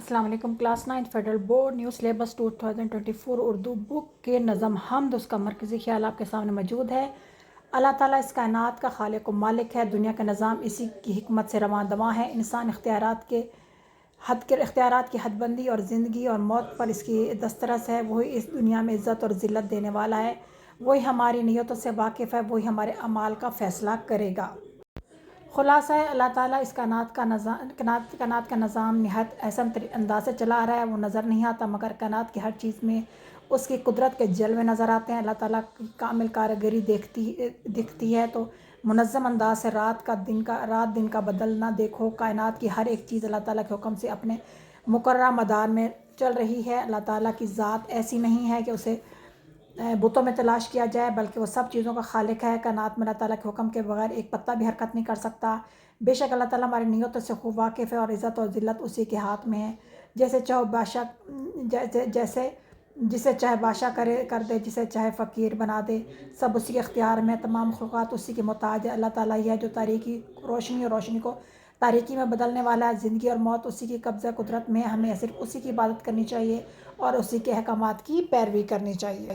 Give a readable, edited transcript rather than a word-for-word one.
السلام علیکم۔ Class 9 Federal Board new syllabus 2024 Urdu book کے نظم حمد اس کا مرکزی خیال آپ کے سامنے موجود ہے۔ اللہ تعالیٰ اس کائنات کا خالق و مالک ہے، دنیا کا نظام اسی کی حکمت سے رواں دواں ہے۔ انسان اختیارات کی حد بندی اور زندگی اور موت پر اس کی دسترس ہے۔ وہی اس دنیا میں عزت اور ذلت دینے والا ہے، وہی ہماری نیتوں سے واقف ہے، وہی ہمارے اعمال کا فیصلہ کرے گا۔ خلاصہ ہے، اللہ تعالیٰ اس کائنات کا نظام نہایت احسن انداز سے چلا آ رہا ہے۔ وہ نظر نہیں آتا مگر کائنات کی ہر چیز میں اس کی قدرت کے جلوے نظر آتے ہیں۔ اللہ تعالیٰ کی کامل کارگری دکھتی ہے تو منظم انداز سے رات دن کا بدلنا دیکھو۔ کائنات کی ہر ایک چیز اللہ تعالیٰ کے حکم سے اپنے مقررہ مدار میں چل رہی ہے۔ اللہ تعالیٰ کی ذات ایسی نہیں ہے کہ اسے بتوں میں تلاش کیا جائے، بلکہ وہ سب چیزوں کا خالق ہے۔ کائنات میں اللہ تعالیٰ کے حکم کے بغیر ایک پتا بھی حرکت نہیں کر سکتا۔ بے شک اللہ تعالیٰ ہماری نیتوں سے خوب واقف ہے اور عزت اور ذلت اسی کے ہاتھ میں ہے۔ جسے چاہے بادشاہ کر دے، جسے چاہے فقیر بنا دے، سب اسی کے اختیار میں، تمام مخلوقات اسی کے محتاج ہے۔ اللہ تعالیٰ ہی ہے جو تاریکی روشنی اور روشنی کو تاریکی میں بدلنے والا ہے۔ زندگی اور موت اسی کی قبضہ قدرت میں ہے۔ ہمیں صرف اسی کی عبادت کرنی چاہیے اور اسی کے احکامات کی پیروی کرنی چاہیے۔